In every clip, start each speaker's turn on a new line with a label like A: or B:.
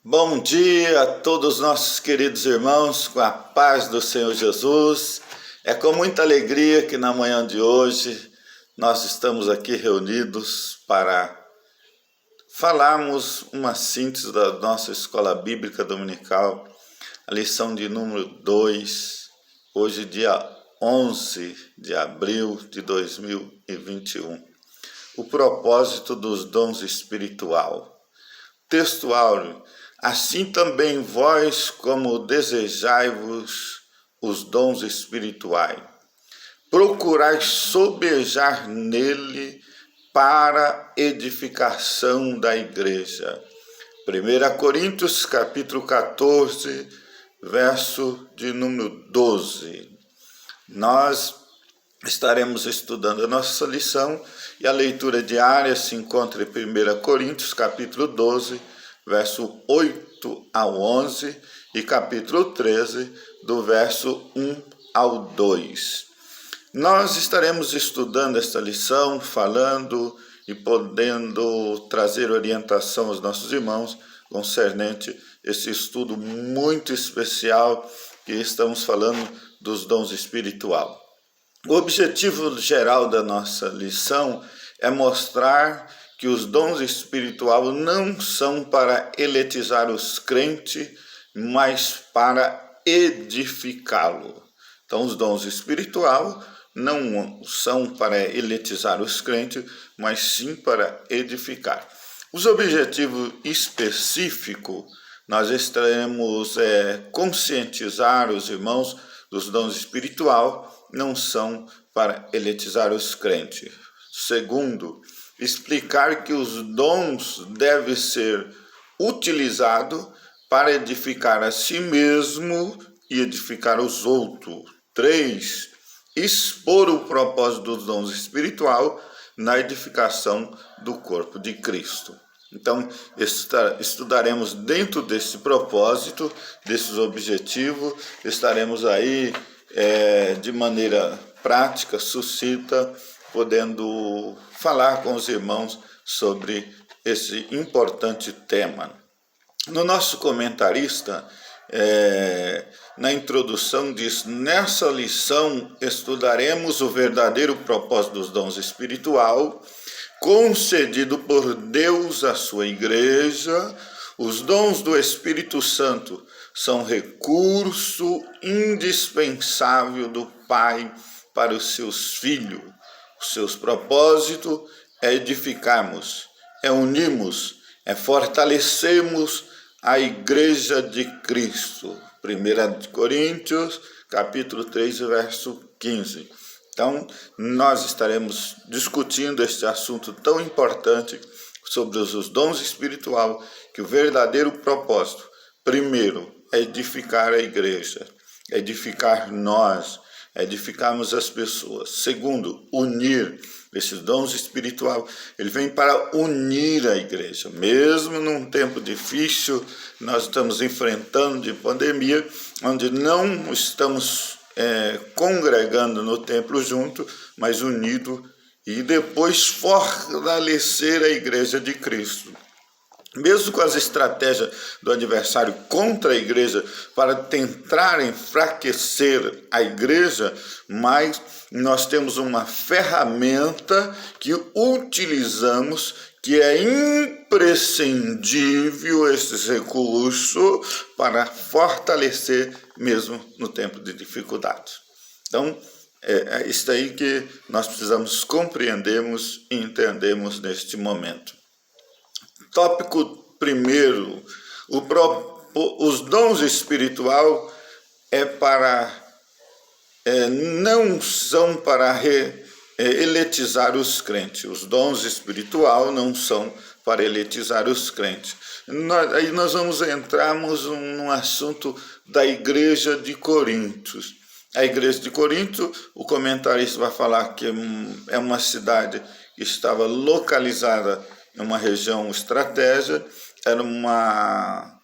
A: Bom dia a todos os nossos queridos irmãos, com a paz do Senhor Jesus. É com muita alegria que na manhã de hoje nós estamos aqui reunidos para falarmos uma síntese da nossa escola bíblica dominical, a lição de número 2, hoje dia 11 de abril de 2021. O propósito dos dons espiritual. Texto áureo. Assim também vós, como desejai-vos os dons espirituais, procurai sobejar nele para edificação da igreja. 1 Coríntios capítulo 14, verso de número 12. Nós estaremos estudando a nossa lição e a leitura diária se encontra em 1 Coríntios capítulo 12, verso 8 ao 11 e capítulo 13, do verso 1 ao 2. Nós estaremos estudando esta lição, falando e podendo trazer orientação aos nossos irmãos concernente esse estudo muito especial que estamos falando dos dons espirituais. O objetivo geral da nossa lição é mostrar que os dons espirituais não são para eletizar os crentes, mas para edificá-lo. Então, os dons espirituais não são para eletizar os crentes, mas sim para edificar. Os objetivos específicos, nós estaremos conscientizar os irmãos dos dons espirituais, não são para eletizar os crentes. Segundo, explicar que os dons devem ser utilizados para edificar a si mesmo e edificar os outros. 3. Expor o propósito dos dons espirituais na edificação do corpo de Cristo. Então, estudaremos dentro desse propósito, desses objetivos, estaremos aí de maneira prática, sucinta, podendo falar com os irmãos sobre esse importante tema. No nosso comentarista, na introdução diz: nessa lição estudaremos o verdadeiro propósito dos dons espiritual, concedido por Deus à sua igreja. Os dons do Espírito Santo são recurso indispensável do Pai para os seus filhos. Os seus propósitos é edificarmos, é unirmos, é fortalecermos a igreja de Cristo. 1 Coríntios, capítulo 3, verso 15. Então, nós estaremos discutindo este assunto tão importante sobre os dons espirituais, que o verdadeiro propósito, primeiro, é edificar a igreja, é edificar nós, é edificarmos as pessoas. Segundo, unir. Esses dons espirituais, ele vem para unir a igreja. Mesmo num tempo difícil, nós estamos enfrentando de pandemia, onde não estamos congregando no templo junto, mas unido, e depois fortalecer a igreja de Cristo. Mesmo com as estratégias do adversário contra a igreja para tentar enfraquecer a igreja, mas nós temos uma ferramenta que utilizamos, que é imprescindível esses recursos para fortalecer mesmo no tempo de dificuldade. Então, é isso aí que nós precisamos compreendermos e entendermos neste momento. Tópico primeiro, os dons espirituais não são para eletizar os crentes. Os dons espirituais não são para eletizar os crentes. Aí nós vamos entrarmos num assunto da igreja de Corinto. A igreja de Corinto, o comentarista vai falar que é uma cidade que estava localizada em uma região estratégica, era uma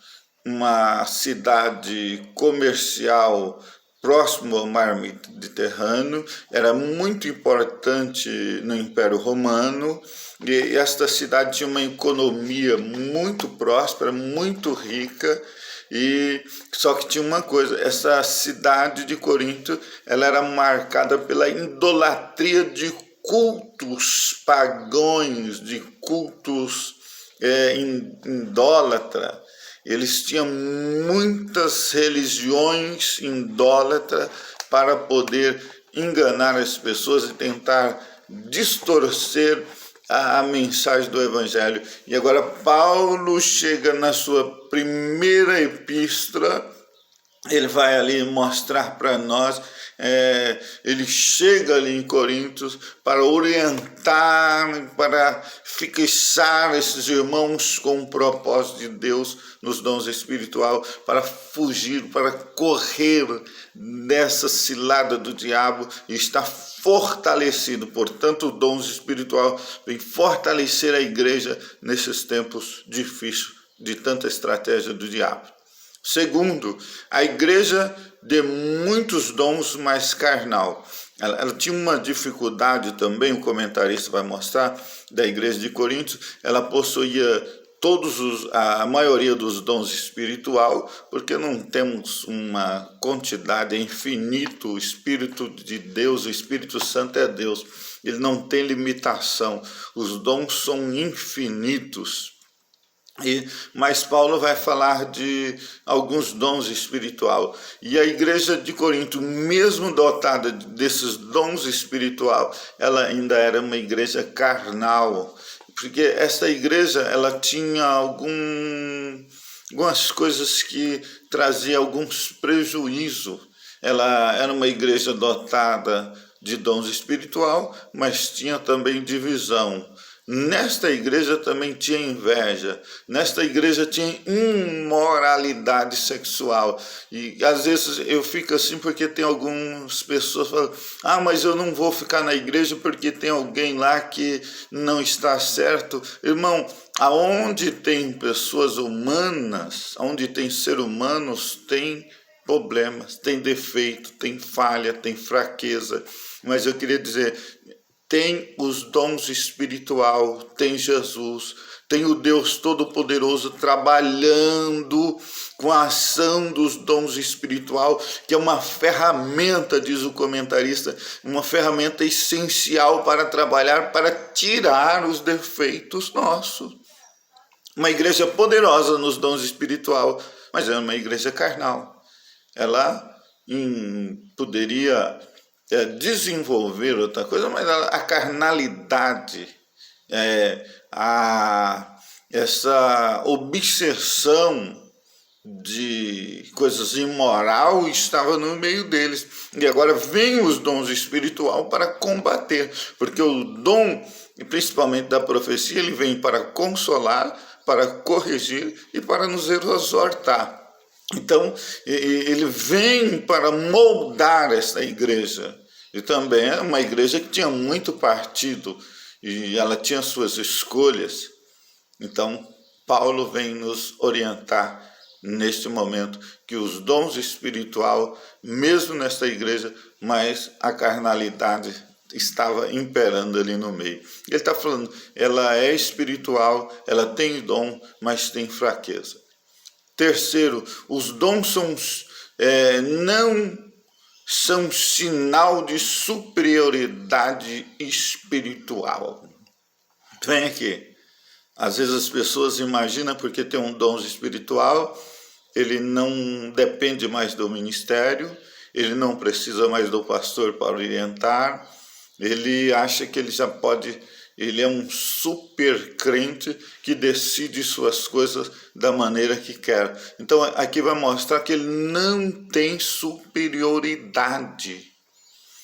A: cidade comercial próximo ao mar Mediterrâneo, era muito importante no Império Romano, e esta cidade tinha uma economia muito próspera, muito rica, e só que tinha uma coisa: essa cidade de Corinto, ela era marcada pela idolatria de cultos pagãos, de cultos idólatra. Eles tinham muitas religiões idólatras para poder enganar as pessoas e tentar distorcer a mensagem do Evangelho. E agora Paulo chega na sua primeira epístola, ele vai ali mostrar para nós, ele chega ali em Coríntios para orientar, para fixar esses irmãos com o propósito de Deus nos dons espirituais, para fugir, para correr dessa cilada do diabo e estar fortalecido. Portanto, o dons espiritual vem fortalecer a igreja nesses tempos difíceis de tanta estratégia do diabo. Segundo, a igreja de muitos dons, mas carnal. Ela tinha uma dificuldade também, o comentarista vai mostrar, da igreja de Corinto. Ela possuía a maioria dos dons espiritual, porque não temos uma quantidade infinita. O Espírito de Deus, o Espírito Santo é Deus, ele não tem limitação, os dons são infinitos. Mas Paulo vai falar de alguns dons espirituais. E a igreja de Corinto, mesmo dotada desses dons espirituais, ela ainda era uma igreja carnal. Porque essa igreja, ela tinha algumas coisas que traziam alguns prejuízos. Ela era uma igreja dotada de dons espirituais, mas tinha também divisão. Nesta igreja também tinha inveja, nesta igreja tinha imoralidade sexual. E às vezes eu fico assim porque tem algumas pessoas que falam: mas eu não vou ficar na igreja porque tem alguém lá que não está certo. Irmão, aonde tem pessoas humanas, onde tem seres humanos, tem problemas, tem defeito, tem falha, tem fraqueza. Mas eu queria dizer, tem os dons espirituais, tem Jesus, tem o Deus Todo-Poderoso trabalhando com a ação dos dons espirituais, que é uma ferramenta, diz o comentarista, uma ferramenta essencial para trabalhar, para tirar os defeitos nossos. Uma igreja poderosa nos dons espirituais, mas é uma igreja carnal. Ela poderia desenvolver outra coisa, mas a carnalidade, essa obsessão de coisas imoral estava no meio deles. E agora vem os dons espirituais para combater, porque o dom, principalmente da profecia, ele vem para consolar, para corrigir e para nos exortar. Então, ele vem para moldar essa igreja. E também é uma igreja que tinha muito partido, e ela tinha suas escolhas. Então, Paulo vem nos orientar neste momento que os dons espirituais, mesmo nesta igreja, mas a carnalidade estava imperando ali no meio. Ele está falando, ela é espiritual, ela tem dom, mas tem fraqueza. Terceiro, os dons não são sinal de superioridade espiritual. Vem aqui. Às vezes as pessoas imaginam, porque tem um dom espiritual, ele não depende mais do ministério, ele não precisa mais do pastor para orientar, ele acha que ele já pode... Ele é um super crente que decide suas coisas da maneira que quer. Então aqui vai mostrar que ele não tem superioridade.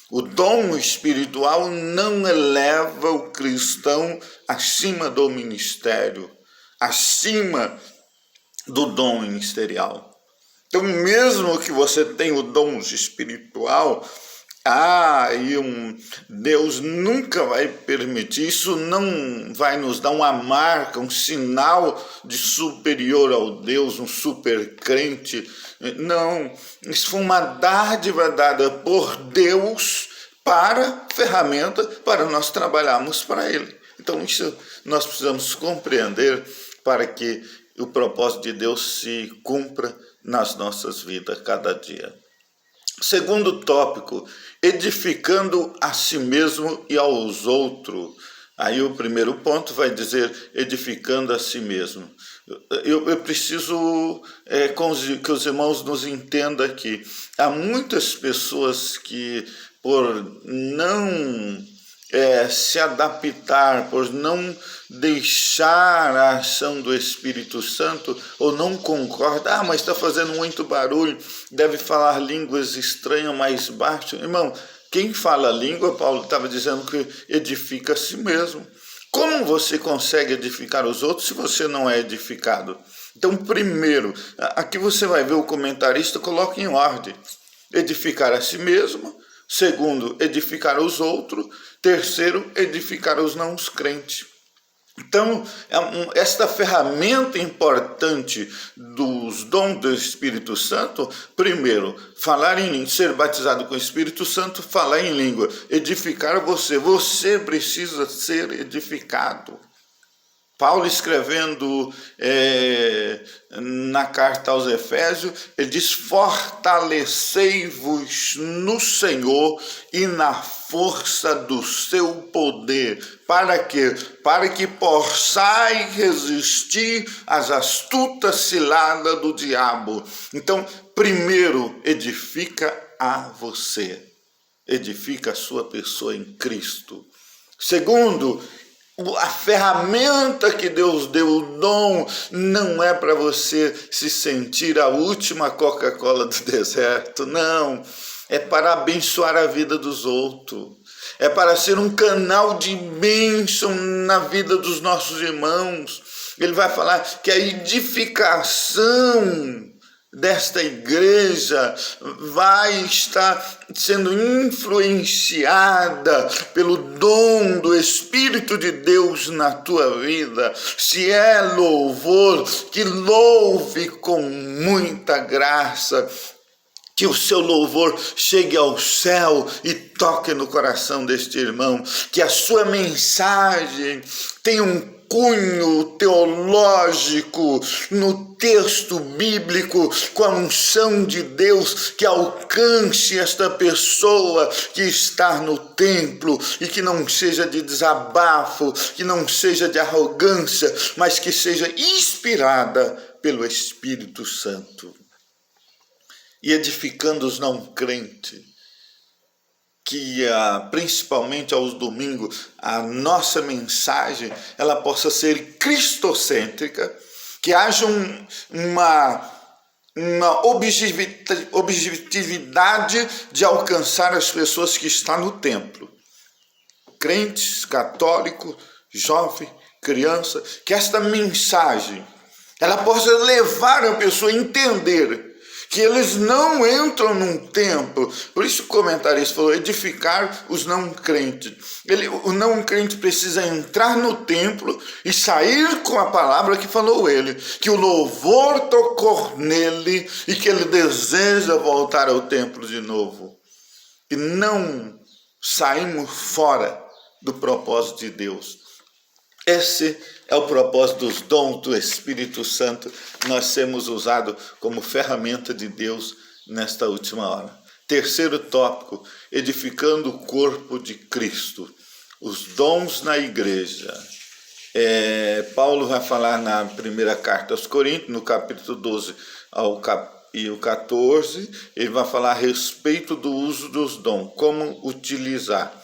A: O dom espiritual não eleva o cristão acima do ministério, acima do dom ministerial. Então mesmo que você tenha o dom espiritual, Deus nunca vai permitir, isso não vai nos dar uma marca, um sinal de superior ao Deus, um super crente. Não, isso foi uma dádiva dada por Deus para ferramenta para nós trabalharmos para Ele. Então isso nós precisamos compreender para que o propósito de Deus se cumpra nas nossas vidas cada dia. Segundo tópico, edificando a si mesmo e aos outros. Aí o primeiro ponto vai dizer edificando a si mesmo. Eu preciso que os irmãos nos entendam aqui. Há muitas pessoas que, por não se adaptar, por não deixar a ação do Espírito Santo, ou não concorda, mas está fazendo muito barulho, deve falar línguas estranhas mais baixo. Irmão, quem fala língua, Paulo estava dizendo que edifica a si mesmo. Como você consegue edificar os outros se você não é edificado? Então, primeiro, aqui você vai ver o comentarista, coloca em ordem: edificar a si mesmo. Segundo, edificar os outros. Terceiro, edificar os não crentes. Então, esta ferramenta importante dos dons do Espírito Santo, primeiro, falar em língua, ser batizado com o Espírito Santo, falar em língua, edificar você precisa ser edificado. Paulo, escrevendo na carta aos Efésios, ele diz: fortalecei-vos no Senhor e na força do seu poder. Para quê? Para que possais resistir às astutas ciladas do diabo. Então, primeiro, edifica a você. Edifica a sua pessoa em Cristo. Segundo, a ferramenta que Deus deu, o dom, não é para você se sentir a última Coca-Cola do deserto, não. É para abençoar a vida dos outros. É para ser um canal de bênção na vida dos nossos irmãos. Ele vai falar que a edificação desta igreja vai estar sendo influenciada pelo dom do Espírito de Deus na tua vida. Se é louvor, que louve com muita graça, que o seu louvor chegue ao céu e toque no coração deste irmão, que a sua mensagem tenha um cunho teológico no texto bíblico, com a unção de Deus, que alcance esta pessoa que está no templo, e que não seja de desabafo, que não seja de arrogância, mas que seja inspirada pelo Espírito Santo. E edificando os não crentes, que principalmente aos domingos a nossa mensagem ela possa ser cristocêntrica, que haja uma objetividade de alcançar as pessoas que estão no templo, crentes, católicos, jovem, criança, que esta mensagem ela possa levar a pessoa a entender que eles não entram num templo. Por isso o comentarista falou: edificar os não crentes. O não crente precisa entrar no templo e sair com a palavra que falou ele, que o louvor tocou nele e que ele deseja voltar ao templo de novo. E não saímos fora do propósito de Deus. Esse é o propósito dos dons do Espírito Santo. Nós sermos usados como ferramenta de Deus nesta última hora. Terceiro tópico, edificando o corpo de Cristo. Os dons na igreja. Paulo vai falar na primeira carta aos Coríntios, no capítulo 12 e o 14, ele vai falar a respeito do uso dos dons, como utilizar.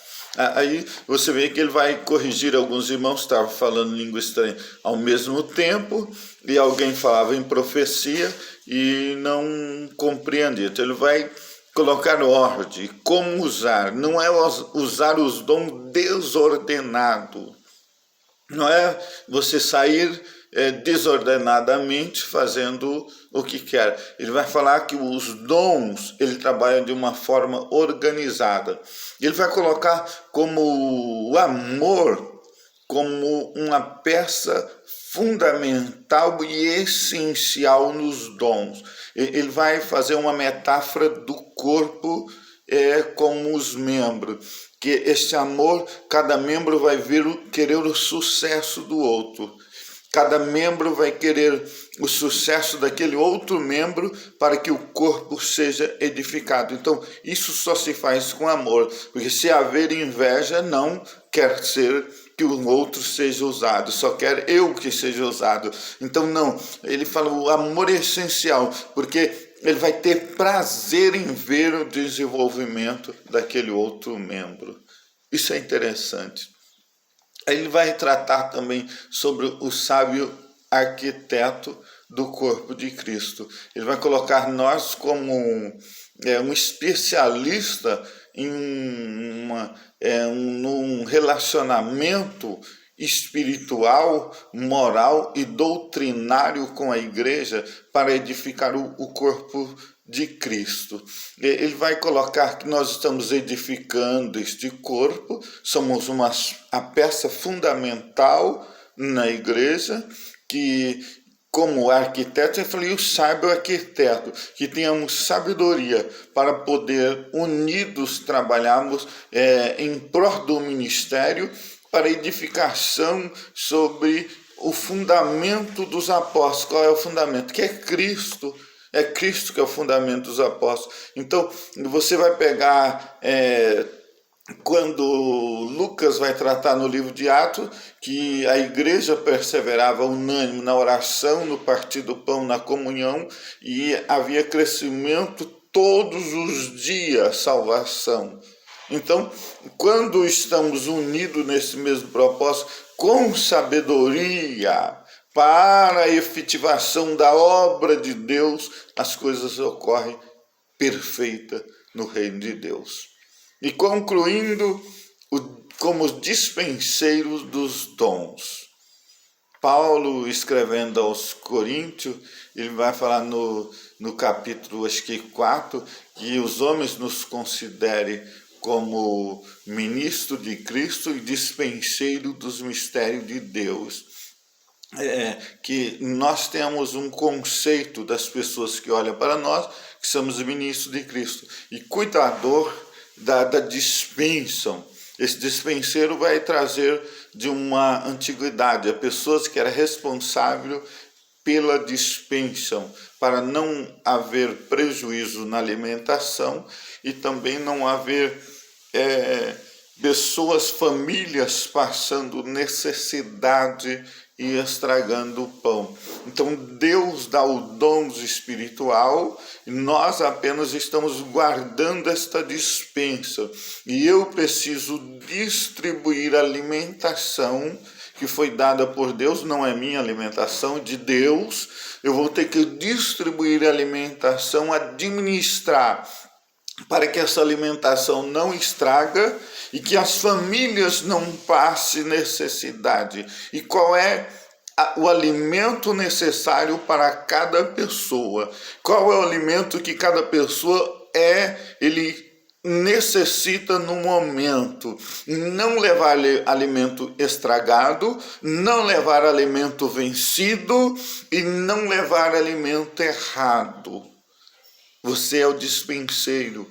A: Aí você vê que ele vai corrigir alguns irmãos que estavam falando língua estranha ao mesmo tempo, e alguém falava em profecia e não compreendia. Então ele vai colocar ordem, como usar. Não é usar os dons desordenado. Não é você sair desordenadamente fazendo o que quer. Ele vai falar que os dons, ele trabalha de uma forma organizada. Ele vai colocar como o amor como uma peça fundamental e essencial nos dons. Ele vai fazer uma metáfora do corpo como os membros, que este amor, cada membro vai querer o sucesso do outro. Cada membro vai querer o sucesso daquele outro membro para que o corpo seja edificado. Então, isso só se faz com amor, porque se haver inveja, não quer ser que o outro seja usado, só quer eu que seja usado. Então, não, ele fala, o amor é essencial, porque ele vai ter prazer em ver o desenvolvimento daquele outro membro. Isso é interessante. Ele vai tratar também sobre o sábio arquiteto do corpo de Cristo. Ele vai colocar nós como um especialista em num relacionamento espiritual, moral e doutrinário com a igreja para edificar o corpo de Cristo. Ele vai colocar que nós estamos edificando este corpo, somos a peça fundamental na igreja, que como arquiteto, eu falei, o sábio arquiteto, que tenhamos sabedoria para poder unidos trabalharmos em prol do ministério, para edificação sobre o fundamento dos apóstolos. Qual é o fundamento? Que é Cristo. É Cristo que é o fundamento dos apóstolos. Então, você vai pegar, quando Lucas vai tratar no livro de Atos, que a igreja perseverava unânime na oração, no partir do pão, na comunhão, e havia crescimento todos os dias, salvação. Então, quando estamos unidos nesse mesmo propósito, com sabedoria, para a efetivação da obra de Deus, as coisas ocorrem perfeitas no reino de Deus. E concluindo, como dispenseiros dos dons. Paulo, escrevendo aos Coríntios, ele vai falar no capítulo, acho que 4, que os homens nos considerem como ministro de Cristo e dispenseiro dos mistérios de Deus. Que nós temos um conceito das pessoas que olham para nós, que somos ministros de Cristo, e cuidador da dispensa. Esse dispenseiro vai trazer de uma antiguidade, a pessoas que era responsável pela dispensa, para não haver prejuízo na alimentação e também não haver pessoas, famílias passando necessidade e estragando o pão. Então Deus dá o dom espiritual e nós apenas estamos guardando esta dispensa. E eu preciso distribuir a alimentação que foi dada por Deus, não é minha alimentação, é de Deus. Eu vou ter que distribuir a alimentação, administrar, para que essa alimentação não estraga e que as famílias não passem necessidade. E qual é o alimento necessário para cada pessoa? Qual é o alimento que cada pessoa ele necessita no momento? Não levar alimento estragado, não levar alimento vencido e não levar alimento errado. Você é o dispenseiro,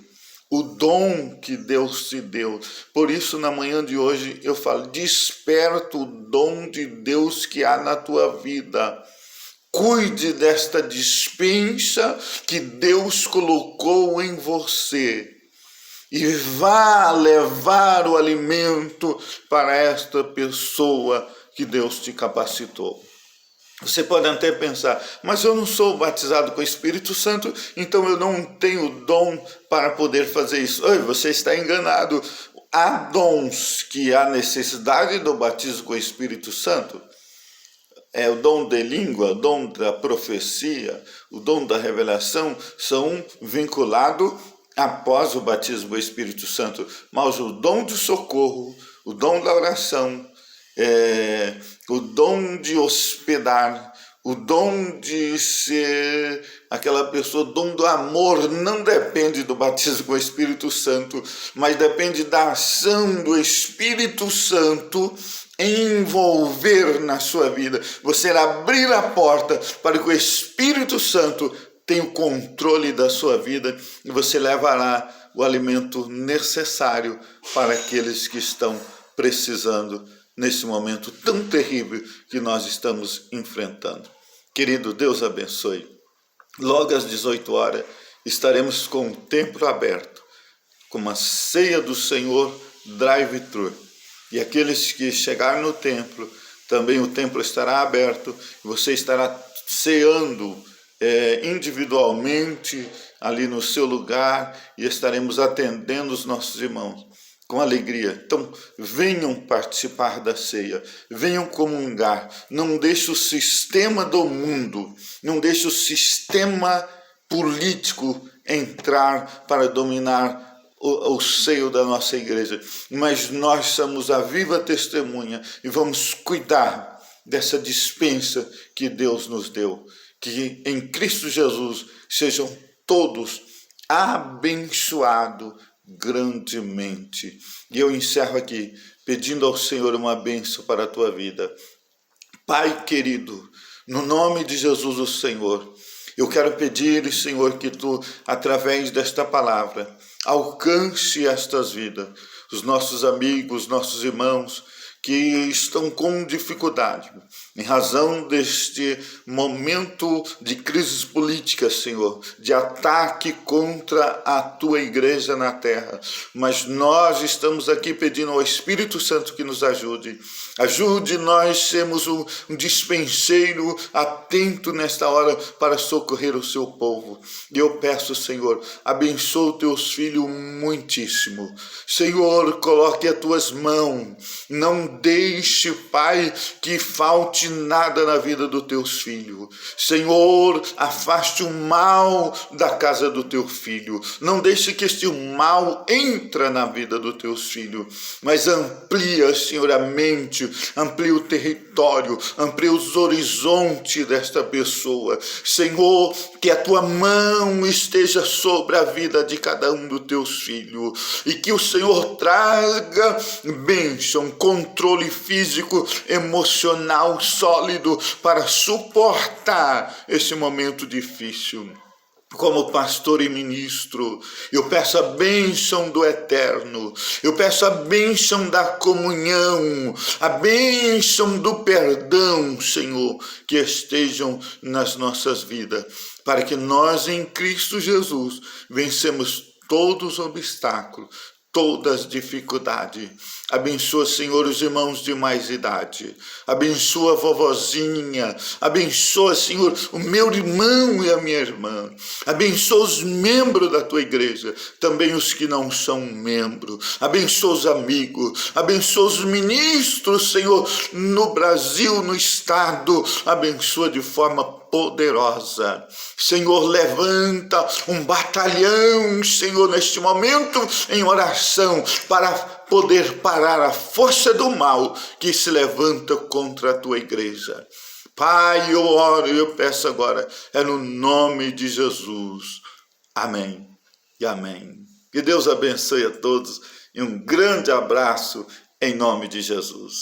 A: o dom que Deus te deu. Por isso, na manhã de hoje, eu falo, desperta o dom de Deus que há na tua vida. Cuide desta dispensa que Deus colocou em você. E vá levar o alimento para esta pessoa que Deus te capacitou. Você pode até pensar, mas eu não sou batizado com o Espírito Santo, então eu não tenho dom para poder fazer isso. Oi, você está enganado. Há dons que há necessidade do batismo com o Espírito Santo. O dom de língua, o dom da profecia, o dom da revelação são vinculados após o batismo com o Espírito Santo. Mas o dom do socorro, o dom da oração, o dom de hospedar, o dom de ser aquela pessoa, o dom do amor, não depende do batismo com o Espírito Santo, mas depende da ação do Espírito Santo envolver na sua vida. Você abrir a porta para que o Espírito Santo tenha o controle da sua vida e você levará o alimento necessário para aqueles que estão precisando nesse momento tão terrível que nós estamos enfrentando. Querido, Deus abençoe. Logo às 18 horas estaremos com o templo aberto, com uma ceia do Senhor drive-thru. E aqueles que chegarem no templo, também o templo estará aberto, você estará ceando individualmente ali no seu lugar e estaremos atendendo os nossos irmãos com alegria. Então, venham participar da ceia, venham comungar, não deixe o sistema do mundo, não deixe o sistema político entrar para dominar o seio da nossa igreja, mas nós somos a viva testemunha e vamos cuidar dessa dispensa que Deus nos deu, que em Cristo Jesus sejam todos abençoados grandemente. E eu encerro aqui pedindo ao Senhor uma bênção para a tua vida. Pai querido, no nome de Jesus o Senhor, eu quero pedir, Senhor, que tu, através desta palavra, alcance estas vidas, os nossos amigos, nossos irmãos que estão com dificuldade, em razão deste momento de crise política, Senhor, de ataque contra a tua igreja na terra. Mas nós estamos aqui pedindo ao Espírito Santo que nos ajude. Ajude nós sermos um dispenseiro atento nesta hora para socorrer o seu povo. E eu peço, Senhor, abençoa os teus filhos muitíssimo. Senhor, coloque as tuas mãos, não deixe, Pai, que falte nada na vida dos teus filhos. Senhor, afaste o mal da casa do teu filho. Não deixe que este mal entre na vida dos teus filhos, mas amplia, Senhor, a mente, amplia o território, amplia os horizontes desta pessoa. Senhor, que a tua mão esteja sobre a vida de cada um dos teus filhos e que o Senhor traga bênção, controle físico, emocional, sólido para suportar esse momento difícil. Como pastor e ministro, eu peço a bênção do eterno, eu peço a bênção da comunhão, a bênção do perdão, Senhor, que estejam nas nossas vidas, para que nós em Cristo Jesus vencemos todos os obstáculos, todas as dificuldades. Abençoa, Senhor, os irmãos de mais idade. Abençoa a vovozinha. Abençoa, Senhor, o meu irmão e a minha irmã. Abençoa os membros da tua igreja, também os que não são membros. Abençoa os amigos. Abençoa os ministros, Senhor, no Brasil, no estado. Abençoa de forma poderosa. Senhor, levanta um batalhão, Senhor, neste momento em oração para poder parar a força do mal que se levanta contra a tua igreja. Pai, eu oro e eu peço agora, é no nome de Jesus. Amém e amém. Que Deus abençoe a todos e um grande abraço em nome de Jesus.